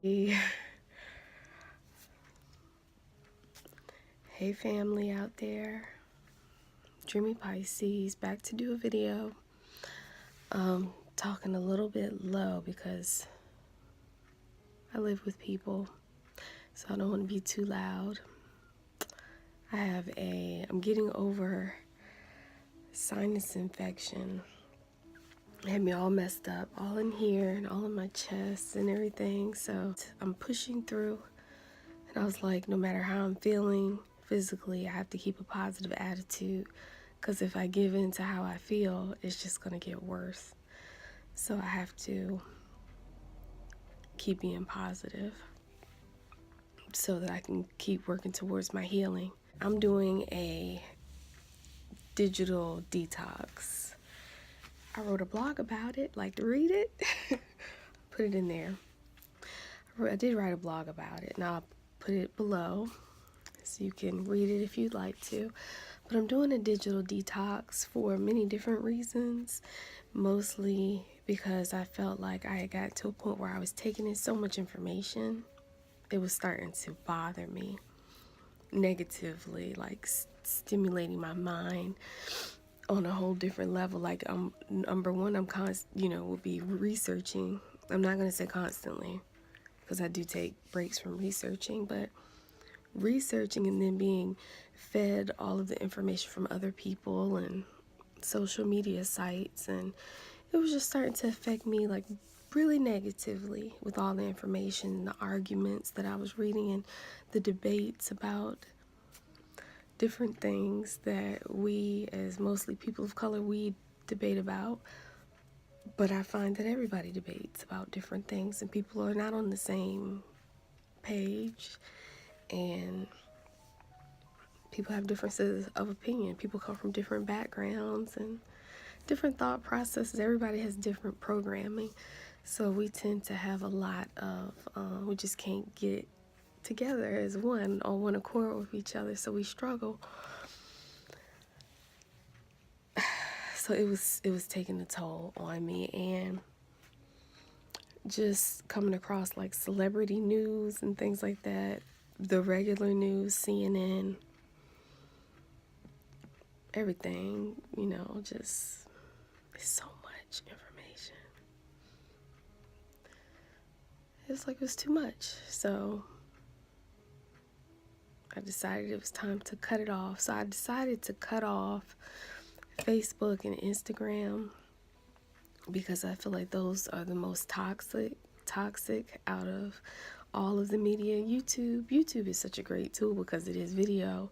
Hey family out there, Dreamy Pisces, back to do a video. Talking a little bit low because I live with people, so I don't want to be too loud. I'm getting over sinus infection. It had me all messed up, all in here and all in my chest and everything, so I'm pushing through. And I was like, no matter how I'm feeling physically, I have to keep a positive attitude, because if I give in to how I feel, it's just going to get worse. So I have to keep being positive so that I can keep working towards my healing. I'm doing a digital detox. I wrote a blog about it. Like to read it? Put it in there. I did write a blog about it, and I'll put it below so you can read it if you'd like to. But I'm doing a digital detox for many different reasons, mostly because I felt like I had got to a point where I was taking in so much information, it was starting to bother me negatively, like stimulating my mind on a whole different level. Like, number one, will be researching. I'm not going to say constantly, because I do take breaks from researching, but researching and then being fed all of the information from other people and social media sites, and it was just starting to affect me like really negatively with all the information and the arguments that I was reading and the debates about different things that we, as mostly people of color, we debate about. But I find that everybody debates about different things and people are not on the same page, and people have differences of opinion. People come from different backgrounds and different thought processes. Everybody has different programming. So we tend to have a lot of, we just can't get together as one on one accord with each other. So we struggle. So it was taking a toll on me, and just coming across like celebrity news and things like that, the regular news, CNN, everything, just so much information. It's like it was too much. So I decided it was time to cut it off. So I decided to cut off Facebook and Instagram because I feel like those are the most toxic out of all of the media. YouTube is such a great tool because it is video,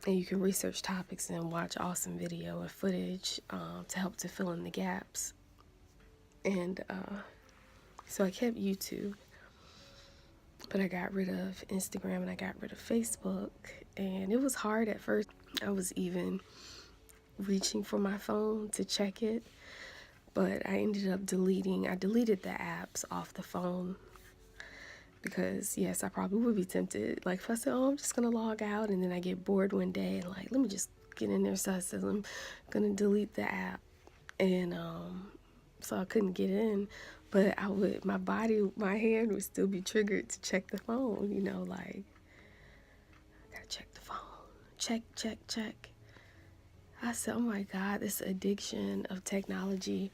and you can research topics and watch awesome video and footage to help to fill in the gaps. And so I kept YouTube, but I got rid of Instagram and I got rid of Facebook, and it was hard at first. I was even reaching for my phone to check it, but I ended up I deleted the apps off the phone because, yes, I probably would be tempted. Like if I said, oh, I'm just gonna log out, and then I get bored one day and like, let me just get in there. So I said, I'm gonna delete the app, and so I couldn't get in, but my hand would still be triggered to check the phone, like, I gotta check the phone, check. I said, oh my God, this addiction of technology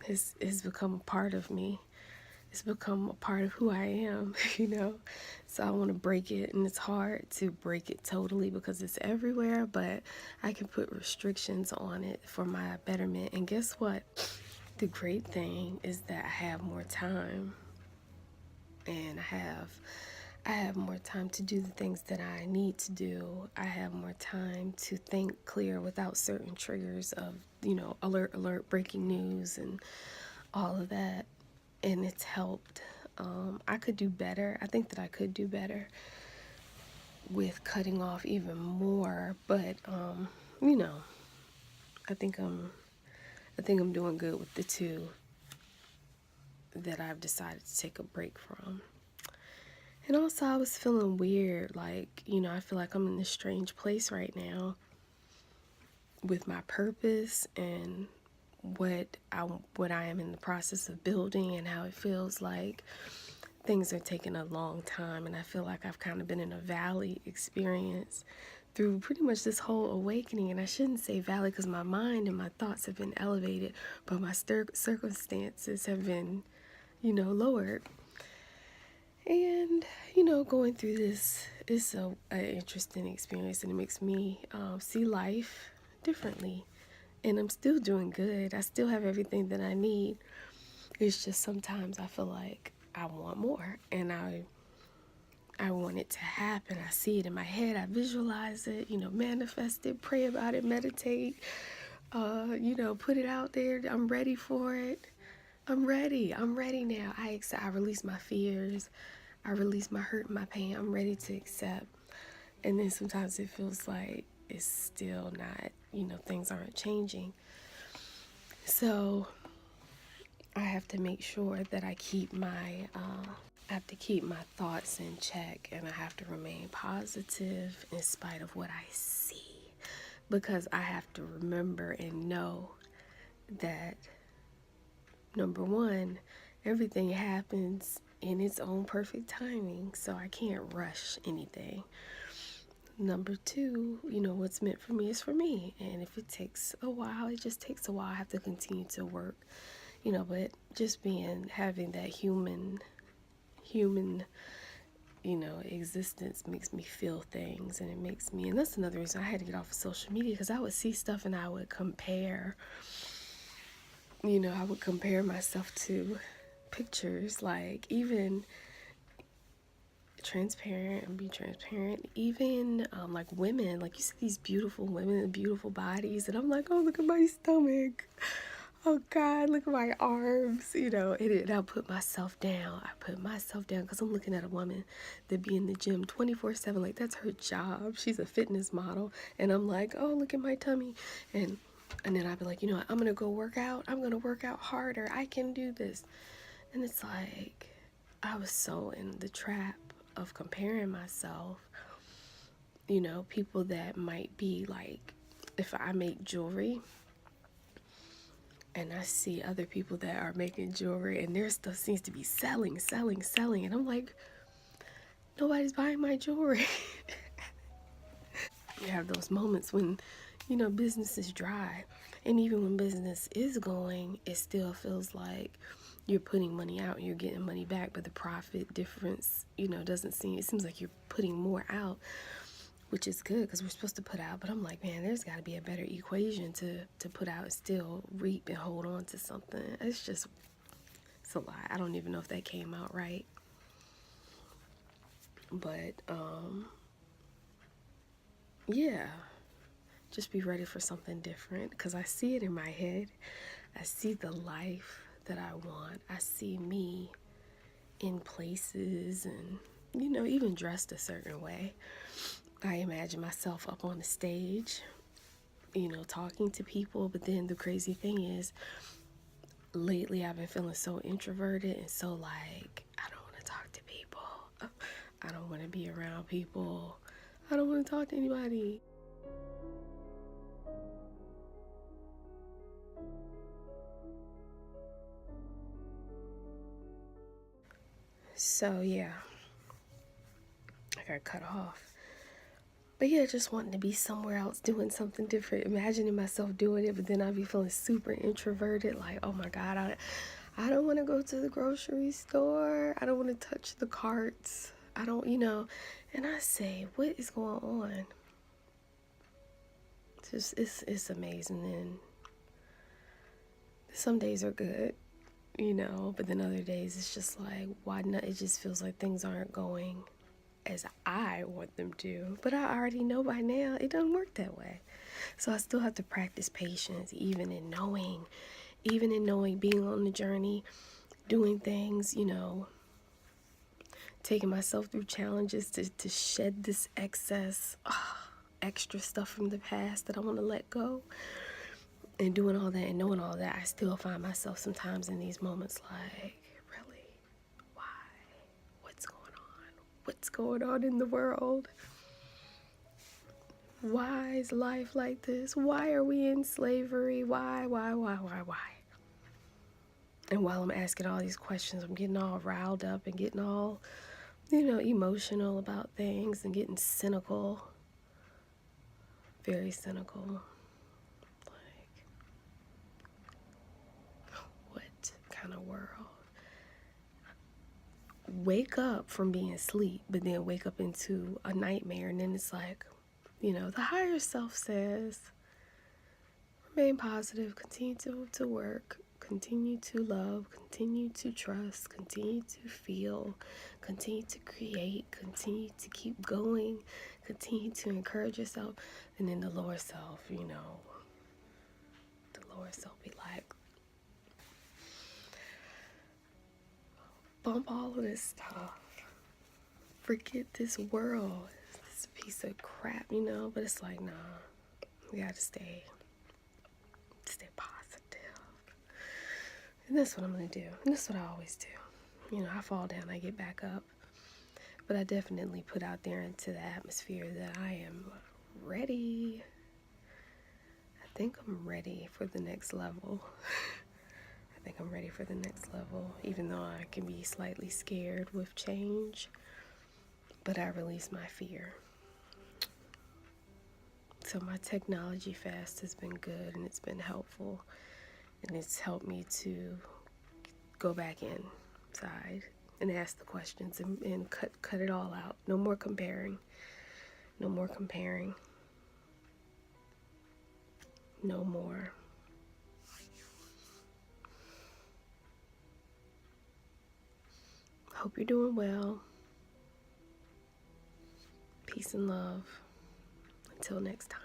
has become a part of me. It's become a part of who I am, so I want to break it, and it's hard to break it totally because it's everywhere, but I can put restrictions on it for my betterment. And guess what? The great thing is that I have more time, and I have more time to do the things that I need to do. I have more time to think clear without certain triggers of, alert, breaking news and all of that. And it's helped. I could do better. I think that I could do better with cutting off even more, but I think I'm doing good with the two that I've decided to take a break from. And also I was feeling weird, like, I feel like I'm in this strange place right now with my purpose and what I am in the process of building, and how it feels like things are taking a long time, and I feel like I've kind of been in a valley experience through pretty much this whole awakening. And I shouldn't say valley because my mind and my thoughts have been elevated, but my circumstances have been, lowered. And, going through this is an interesting experience, and it makes me see life differently. And I'm still doing good. I still have everything that I need. It's just sometimes I feel like I want more, and I want it to happen. I see it in my head. I visualize it, manifest it, pray about it, meditate, put it out there. I'm ready for it. I'm ready. I'm ready now. I release my fears. I release my hurt and my pain. I'm ready to accept. And then sometimes it feels like it's still not, things aren't changing. So I have to make sure that I have to keep my thoughts in check, and I have to remain positive in spite of what I see, because I have to remember and know that, number one, everything happens in its own perfect timing, so I can't rush anything. Number two, what's meant for me is for me, and if it takes a while, it just takes a while. I have to continue to work, but just having that human existence makes me feel things, and and that's another reason I had to get off of social media, because I would see stuff and I would compare, I would compare myself to pictures, like, even be transparent, even like women, like you see these beautiful women and beautiful bodies, and I'm like, oh, look at my stomach. Oh God, look at my arms, and I put myself down. Because I'm looking at a woman that be in the gym 24/7, like that's her job. She's a fitness model, and I'm like, oh, look at my tummy, and then I'd be like, what, I'm gonna go work out. I'm gonna work out harder. I can do this, and it's like I was so in the trap of comparing myself. People that might be like, if I make jewelry, and I see other people that are making jewelry, and their stuff seems to be selling. And I'm like, nobody's buying my jewelry. You have those moments when, business is dry. And even when business is going, it still feels like you're putting money out and you're getting money back, but the profit difference, it seems like you're putting more out, which is good because we're supposed to put out. But I'm like, man, there's got to be a better equation to put out and still reap and hold on to something. It's a lot. I don't even know if that came out right. But, yeah, just be ready for something different, because I see it in my head. I see the life that I want. I see me in places and, even dressed a certain way. I imagine myself up on the stage, talking to people. But then the crazy thing is, lately I've been feeling so introverted and so like, I don't want to talk to people. I don't want to be around people. I don't want to talk to anybody. So yeah, I got cut off. But yeah, just wanting to be somewhere else doing something different, imagining myself doing it, but then I'd be feeling super introverted, like, oh my God, I don't want to go to the grocery store. I don't want to touch the carts. I don't, and I say, what is going on? It's amazing. And some days are good, but then other days it's just like, why not? It just feels like things aren't going as I want them to, but I already know by now it doesn't work that way. So I still have to practice patience, even in knowing, being on the journey, doing things, taking myself through challenges to shed this extra stuff from the past that I want to let go. And doing all that and knowing all that, I still find myself sometimes in these moments like, really? Why? What's going on? What's going on in the world? Why is life like this? Why are we in slavery? Why? And while I'm asking all these questions, I'm getting all riled up and getting all, you know, emotional about things and getting cynical. Very cynical. Like, what kind of world? Wake up from being asleep, but then wake up into a nightmare. And then it's like, you know, the higher self says, remain positive, continue to work, continue to love, continue to trust, continue to feel, continue to create, continue to keep going, continue to encourage yourself. And then the lower self, you know, the lower self be like, bump all of this stuff. Forget this world. It's a piece of crap, you know, but it's like, nah, we gotta stay positive. And that's what I'm gonna do. And that's what I always do. You know, I fall down, I get back up. But I definitely put out there into the atmosphere that I am ready. I think I'm ready for the next level. I think I'm ready for the next level, even though I can be slightly scared with change. But I release my fear. So my technology fast has been good and it's been helpful. And it's helped me to go back inside and ask the questions and cut it all out. No more comparing. No more comparing. No more. Hope you're doing well. Peace and love. Until next time.